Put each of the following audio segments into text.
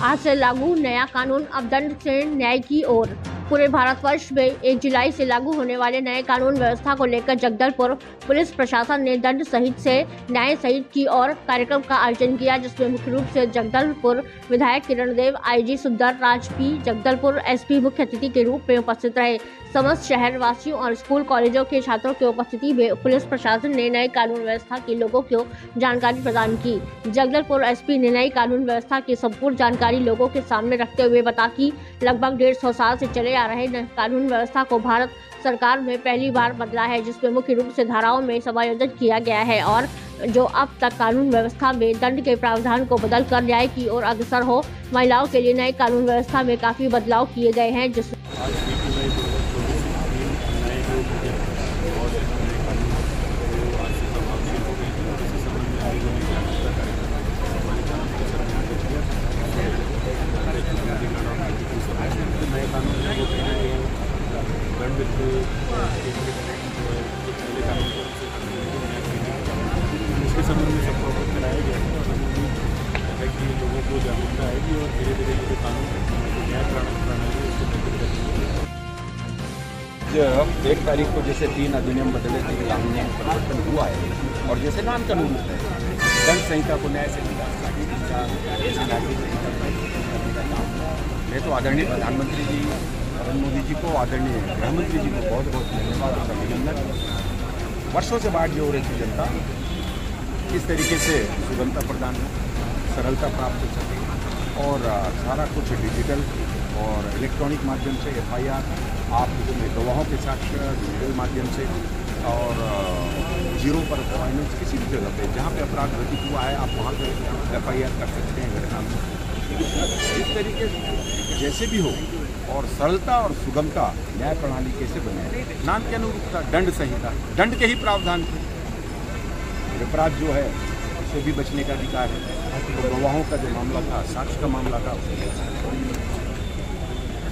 आज से लागू नया कानून अब दंड से न्याय की ओर। पूरे भारतवर्ष में 1 जुलाई से लागू होने वाले नए कानून व्यवस्था को लेकर जगदलपुर पुलिस प्रशासन ने दंड सहित से न्याय सहित की ओर कार्यक्रम का आयोजन किया, जिसमें मुख्य रूप से जगदलपुर विधायक किरण देव, आईजी सुंदर राज पी, जगदलपुर एसपी मुख्य अतिथि के रूप में उपस्थित रहे। समस्त शहर वासियों और स्कूल कॉलेजों के छात्रों की उपस्थिति में पुलिस प्रशासन ने नए कानून व्यवस्था के लोगों को जानकारी प्रदान की। जगदलपुर एसपी ने नई कानून व्यवस्था की संपूर्ण जानकारी लोगों के सामने रखते हुए बताया कि लगभग 150 साल से चले आ रहे कानून व्यवस्था को भारत सरकार में पहली बार बदला है, जिसमें मुख्य रूप से धाराओं में समायोजन किया गया है और जो अब तक कानून व्यवस्था में दंड के प्रावधान को बदल कर न्याय की ओर अग्रसर हो। महिलाओं के लिए नए कानून व्यवस्था में काफी बदलाव किए गए हैं, जिस इसके संबंध में सबको अवगत कराया गया है और है कि लोगों को जागरूकता आएगी और धीरे धीरे जो कानून न्याय प्रणाली उसको बेहतर करेंगे। 1 तारीख को जैसे 3 अधिनियम बदले थे, कानून परिवर्तन हुआ है और जैसे नाम कानून है दंड संहिता को न्याय संहिता मैं तो आदरणीय प्रधानमंत्री जी नरेंद्र मोदी जी को, आदरणीय गृहमंत्री जी को बहुत बहुत धन्यवाद और अभिनंदन। वर्षों से बात जो हो रही थी जनता किस तरीके से सुगमता प्रदान हो, सरलता प्राप्त हो सके और सारा कुछ डिजिटल और इलेक्ट्रॉनिक माध्यम से FIR आप में गवाहों के साक्ष्य डिजिटल माध्यम से और जीरो पर फाइनेंस किसी भी जगह पे जहाँ पे अपराध घटित हुआ है आप वहाँ पर FIR कर सकते हैं घटना में। इस तरीके से जैसे भी हो और सरलता और सुगमता न्याय प्रणाली कैसे बने, नाम के अनुरूप था दंड संहिता, दंड के ही प्रावधान थे। अपराध जो है उससे भी बचने का अधिकार है। तो गवाहों का जो मामला था, साक्ष्य का मामला था,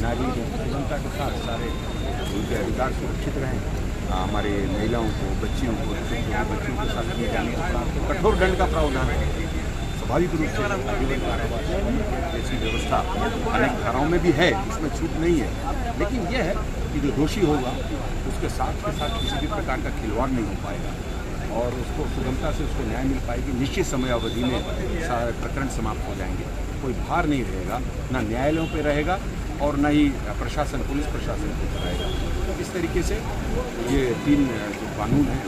नागरिक सुगमता के साथ सारे उनके अधिकार सुरक्षित रहें। हमारे महिलाओं को, बच्चियों को, बच्चों के साथ किए जाने अपराध को कठोर दंड का प्रावधान है। स्वाभाविक रूप से ऐसी व्यवस्था अनेक धाराओं में भी है, इसमें छूट नहीं है, लेकिन यह है कि जो दोषी होगा उसके साथ के साथ किसी भी प्रकार का खिलवाड़ नहीं हो पाएगा और उसको सुगमता से उसको न्याय मिल पाएगी। निश्चित समय अवधि में सारे प्रकरण समाप्त हो जाएंगे, कोई भार नहीं रहेगा, ना न्यायालयों पर रहेगा और न ही प्रशासन, पुलिस प्रशासन को कराएगा। इस तरीके से ये 3 जो कानून हैं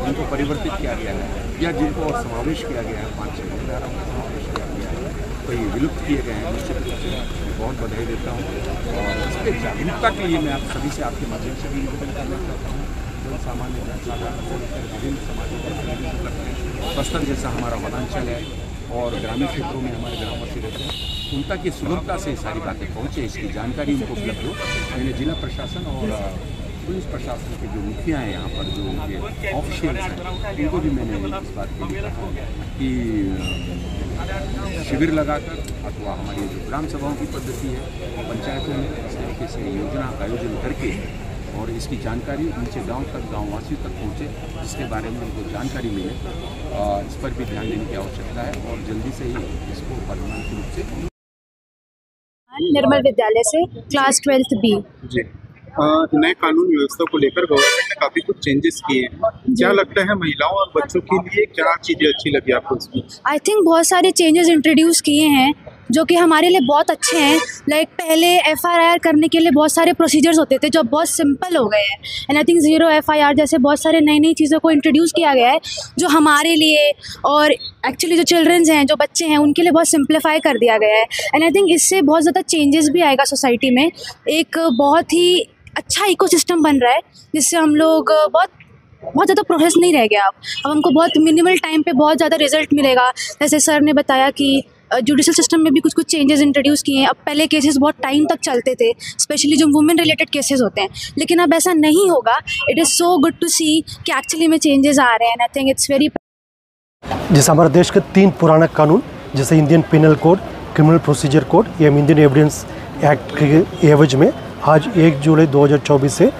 जिनको परिवर्तित किया गया है या जिनको और समावेश किया गया है, 5-6 धाराओं का समावेश किया गया है, तो ये विलुप्त किए गए हैं। निश्चित रूप से मैं बहुत बधाई देता हूँ और इस पर जागरूकता के लिए मैं आप सभी से आपके माध्यम से भी निवेदन करना चाहता हूँ। जन सामान्य जनसाधारण से विभिन्न सामाजिक बस्तर जैसा हमारा वनांचल है और ग्रामीण क्षेत्रों में हमारे ग्रामवासी रहते हैं, उन तक ये सुगमता से सारी बातें पहुँचे, इसकी जानकारी उनको उपलब्ध हो। मैंने जिला प्रशासन और पुलिस प्रशासन के जो मुखिया हैं यहाँ पर, जो उनके ऑफिशियल्स हैं, उनको भी मैंने इस बात के लिए कहा कि शिविर लगाकर अथवा हमारी जो ग्राम सभाओं की पद्धति है पंचायतों में इस तरीके से योजना का आयोजन करके और इसकी जानकारी नीचे गांव तक, गांववासियों तक पहुंचे, जिसके बारे में उनको जानकारी मिले, इस पर भी ध्यान देने की आवश्यकता है और जल्दी से ही इसको परमानेंट रूप से। निर्मल विद्यालय से क्लास 12th B। जी, नए कानून व्यवस्था को लेकर गवर्नमेंट ने काफी कुछ चेंजेस किए हैं। क्या लगता है महिलाओं और बच्चों के लिए क्या चीजें अच्छी लगी आपको इसमें? आई थिंक बहुत सारे चेंजेस इंट्रोड्यूस किए हैं जो कि हमारे लिए बहुत अच्छे हैं। लाइक पहले FIR करने के लिए बहुत सारे प्रोसीजर्स होते थे जो बहुत सिंपल हो गए हैं एंड आई थिंक 0 FIR जैसे बहुत सारे नई चीज़ों को इंट्रोड्यूस किया गया है जो हमारे लिए और एक्चुअली जो चिल्ड्रंस हैं, जो बच्चे हैं, उनके लिए बहुत सिंप्लीफाई कर दिया गया है एंड आई थिंक इससे बहुत ज़्यादा चेंजेस भी आएगा सोसाइटी में। एक बहुत ही अच्छा इकोसिस्टम बन रहा है जिससे हम लोग बहुत ज़्यादा प्रोसेस नहीं रह गया। अब हमको बहुत मिनिमल टाइम पे बहुत ज़्यादा रिजल्ट मिलेगा। जैसे सर ने बताया कि जुडिशल सिस्टम में भी कुछ चेंजेस इंट्रोड्यूस किए हैं। अब पहले केसेस बहुत टाइम तक चलते थे, स्पेशली जो वुमेन रिलेटेड केसेस होते हैं, लेकिन अब ऐसा नहीं होगा। It is so good to see कि एक्चुअली में चेंजेस आ रहे हैं and I think it's very. जैसे हमारे देश के 3 पुराना कानून जैसे Indian Penal Code, Criminal Procedure Code या इंडियन एविडेंस एक्ट के एवज में आज 1 जुलाई 2024 से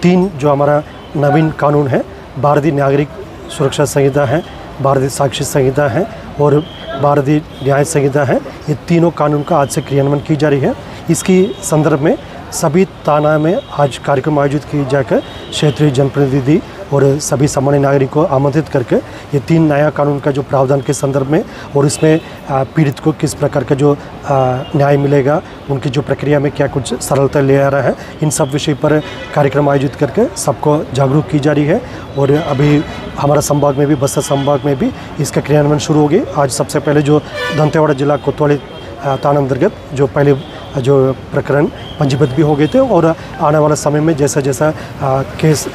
3 जो हमारा नवीन कानून है, भारतीय नागरिक सुरक्षा संहिता है, भारतीय साक्ष्य संहिता है और भारतीय न्याय संहिता है, ये तीनों कानून का आज से क्रियान्वयन की जा रही है। इसकी संदर्भ में सभी थाना में आज कार्यक्रम आयोजित किए जाकर क्षेत्रीय जनप्रतिनिधि और सभी सामान्य नागरिक को आमंत्रित करके ये 3 नया कानून का जो प्रावधान के संदर्भ में और इसमें पीड़ित को किस प्रकार का जो न्याय मिलेगा, उनकी जो प्रक्रिया में क्या कुछ सरलता ले आ रहा है, इन सब विषय पर कार्यक्रम आयोजित करके सबको जागरूक की जा रही है। और अभी हमारा संभाग में भी, बस्तर संभाग में भी इसका क्रियान्वयन शुरू हो गई। आज सबसे पहले जो दंतेवाड़ा जिला कोतवाली थाना अंतर्गत जो पहले जो प्रकरण पंजीबद्ध भी हो गए थे और आने वाला समय में जैसा जैसा केस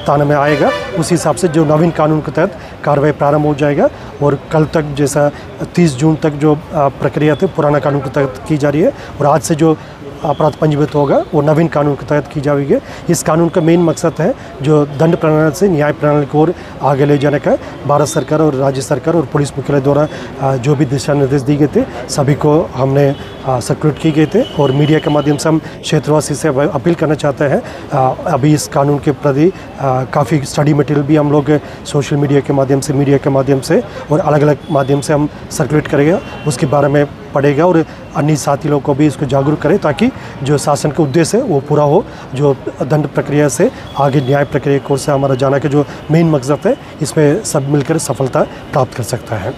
थाना में आएगा उस हिसाब से जो नवीन कानून के तहत कार्रवाई प्रारंभ हो जाएगा। और कल तक जैसा 30 जून तक जो प्रक्रिया थी पुराना कानून के तहत की जा रही है और आज से जो अपराध पंजीबद्ध होगा वो नवीन कानून के तहत की जाएगी। इस कानून का मेन मकसद है जो दंड प्रणाली से न्याय प्रणाली को और आगे ले जाने का भारत सरकार और राज्य सरकार और पुलिस मुख्यालय द्वारा जो भी दिशा निर्देश दिए गए थे सभी को हमने सर्कुलेट किए गए थे। और मीडिया के माध्यम से हम क्षेत्रवासी से अपील करना चाहते हैं, अभी इस कानून के प्रति काफ़ी स्टडी मटेरियल भी हम लोग सोशल मीडिया के माध्यम से, मीडिया के माध्यम से और अलग अलग माध्यम से हम सर्कुलेट करेंगे, उसके बारे में पड़ेगा और अन्य साथी लोगों को भी इसको जागरूक करें ताकि जो शासन का उद्देश्य है वो पूरा हो। जो दंड प्रक्रिया से आगे न्याय प्रक्रिया की ओर से हमारा जाना का जो मेन मकसद है, इसमें सब मिलकर सफलता प्राप्त कर सकता है।